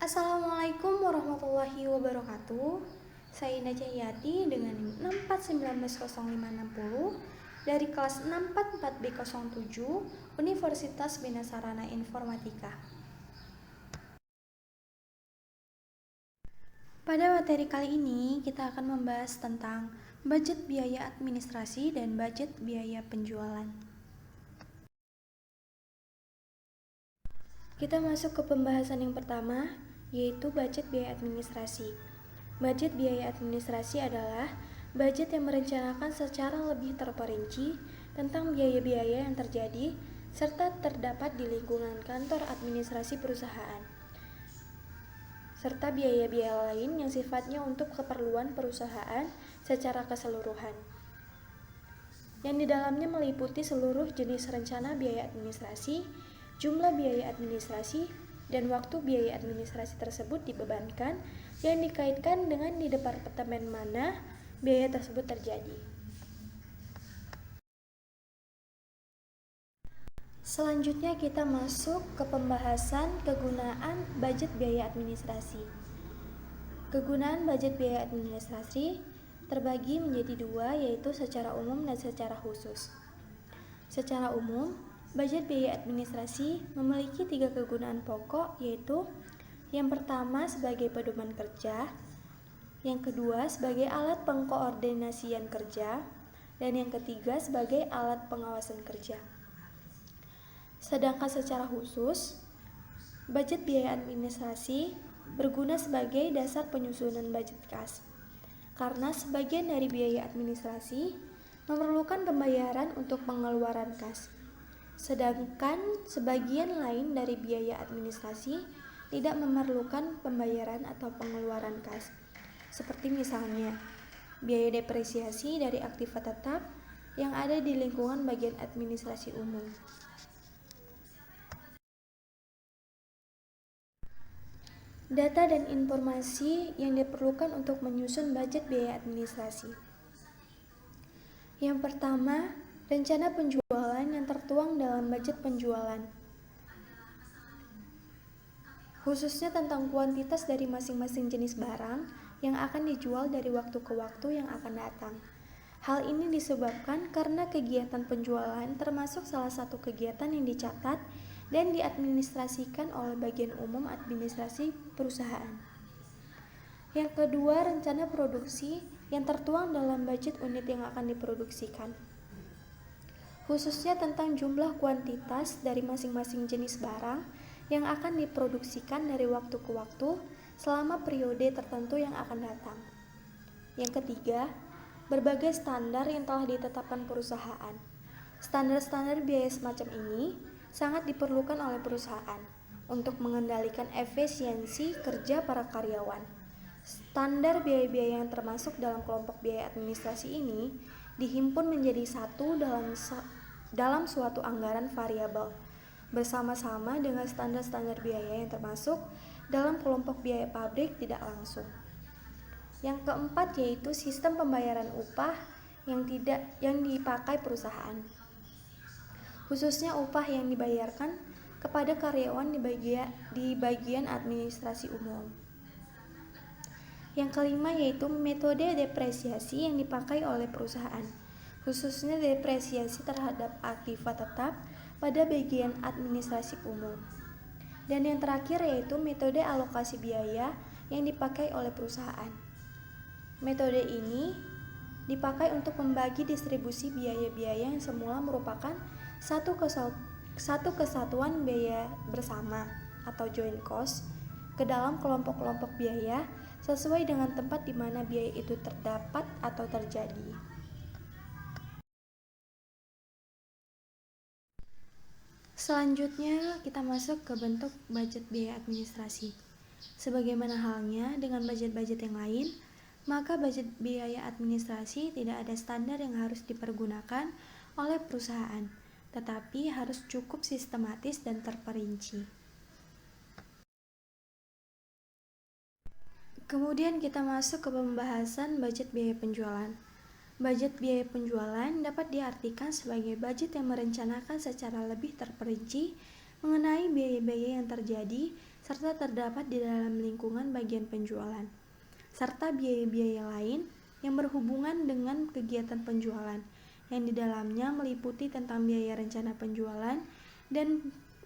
Assalamualaikum warahmatullahi wabarakatuh. Saya Indah Cahyati dengan NIM 6419060 dari kelas 644B07 Universitas Bina Sarana Informatika. Pada materi kali ini kita akan membahas tentang budget biaya administrasi dan budget biaya penjualan. Kita masuk ke pembahasan yang pertama, yaitu budget biaya administrasi. Budget biaya administrasi adalah budget yang merencanakan secara lebih terperinci tentang biaya-biaya yang terjadi serta terdapat di lingkungan kantor administrasi perusahaan, serta biaya-biaya lain yang sifatnya untuk keperluan perusahaan secara keseluruhan, yang di dalamnya meliputi seluruh jenis rencana biaya administrasi, jumlah biaya administrasi, dan waktu biaya administrasi tersebut dibebankan yang dikaitkan dengan di departemen mana biaya tersebut terjadi. Selanjutnya kita masuk ke pembahasan kegunaan budget biaya administrasi. Kegunaan budget biaya administrasi terbagi menjadi dua, yaitu secara umum dan secara khusus. Secara umum, budget biaya administrasi memiliki 3 kegunaan pokok, yaitu yang pertama sebagai pedoman kerja, yang kedua sebagai alat pengkoordinasian kerja, dan yang ketiga sebagai alat pengawasan kerja. Sedangkan secara khusus, budget biaya administrasi berguna sebagai dasar penyusunan budget kas, karena sebagian dari biaya administrasi memerlukan pembayaran untuk pengeluaran kas. Sedangkan sebagian lain dari biaya administrasi tidak memerlukan pembayaran atau pengeluaran kas, seperti misalnya biaya depresiasi dari aktiva tetap yang ada di lingkungan bagian administrasi umum. Data dan informasi yang diperlukan untuk menyusun budget biaya administrasi. Yang pertama, rencana penjualan yang tertuang dalam budget penjualan, khususnya tentang kuantitas dari masing-masing jenis barang yang akan dijual dari waktu ke waktu yang akan datang. Hal ini disebabkan karena kegiatan penjualan termasuk salah satu kegiatan yang dicatat dan diadministrasikan oleh bagian umum administrasi perusahaan. Yang kedua, rencana produksi yang tertuang dalam budget unit yang akan diproduksikan, khususnya tentang jumlah kuantitas dari masing-masing jenis barang yang akan diproduksikan dari waktu ke waktu selama periode tertentu yang akan datang. Yang ketiga, berbagai standar yang telah ditetapkan perusahaan. Standar-standar biaya semacam ini sangat diperlukan oleh perusahaan untuk mengendalikan efisiensi kerja para karyawan. Standar biaya-biaya yang termasuk dalam kelompok biaya administrasi ini dihimpun menjadi satu dalam suatu anggaran variabel bersama-sama dengan standar-standar biaya yang termasuk dalam kelompok biaya pabrik tidak langsung. Yang keempat yaitu sistem pembayaran upah yang dipakai perusahaan, khususnya upah yang dibayarkan kepada karyawan di bagian administrasi umum. Yang kelima yaitu metode depresiasi yang dipakai oleh perusahaan, khususnya depresiasi terhadap aktiva tetap pada bagian administrasi umum. Dan yang terakhir yaitu metode alokasi biaya yang dipakai oleh perusahaan. Metode ini dipakai untuk membagi distribusi biaya-biaya yang semula merupakan satu kesatuan biaya bersama atau joint cost ke dalam kelompok-kelompok biaya sesuai dengan tempat di mana biaya itu terdapat atau terjadi. Selanjutnya kita masuk ke bentuk budget biaya administrasi. Sebagaimana halnya dengan budget-budget yang lain, maka budget biaya administrasi tidak ada standar yang harus dipergunakan oleh perusahaan, tetapi harus cukup sistematis dan terperinci. Kemudian kita masuk ke pembahasan budget biaya penjualan. Budget biaya penjualan dapat diartikan sebagai budget yang merencanakan secara lebih terperinci mengenai biaya-biaya yang terjadi serta terdapat di dalam lingkungan bagian penjualan, serta biaya-biaya lain yang berhubungan dengan kegiatan penjualan, yang di dalamnya meliputi tentang biaya rencana penjualan dan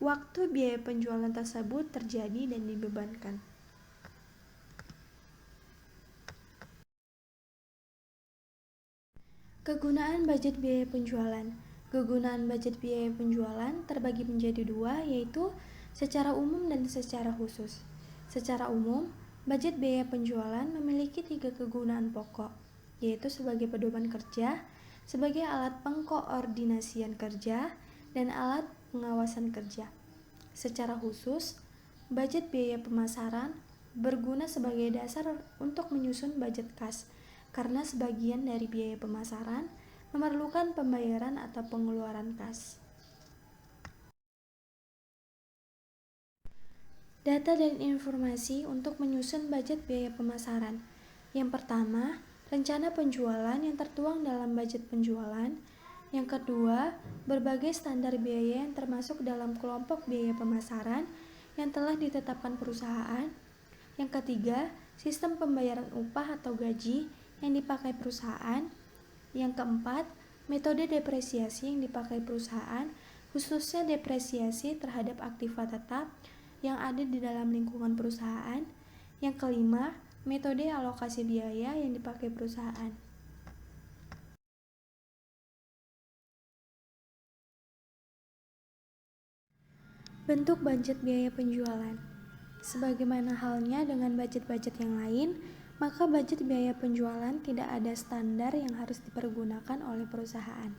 waktu biaya penjualan tersebut terjadi dan dibebankan. Kegunaan budget biaya penjualan. Kegunaan budget biaya penjualan terbagi menjadi dua, yaitu secara umum dan secara khusus. Secara umum, budget biaya penjualan memiliki 3 kegunaan pokok, yaitu sebagai pedoman kerja, sebagai alat pengkoordinasian kerja, dan alat pengawasan kerja. Secara khusus, budget biaya pemasaran berguna sebagai dasar untuk menyusun budget kas, karena sebagian dari biaya pemasaran memerlukan pembayaran atau pengeluaran kas. Data dan informasi untuk menyusun budget biaya pemasaran. Yang pertama, rencana penjualan yang tertuang dalam budget penjualan. Yang kedua, berbagai standar biaya yang termasuk dalam kelompok biaya pemasaran yang telah ditetapkan perusahaan. Yang ketiga, sistem pembayaran upah atau gaji yang dipakai perusahaan. Yang keempat, metode depresiasi yang dipakai perusahaan, khususnya depresiasi terhadap aktiva tetap yang ada di dalam lingkungan perusahaan. Yang kelima, metode alokasi biaya yang dipakai perusahaan. Bentuk budget biaya penjualan. Sebagaimana halnya dengan budget-budget yang lain, maka budget biaya penjualan tidak ada standar yang harus dipergunakan oleh perusahaan.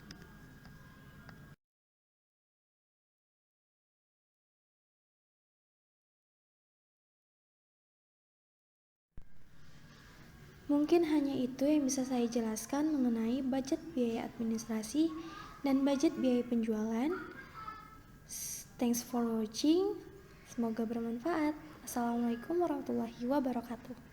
Mungkin hanya itu yang bisa saya jelaskan mengenai budget biaya administrasi dan budget biaya penjualan. Thanks for watching. Semoga bermanfaat. Assalamualaikum warahmatullahi wabarakatuh.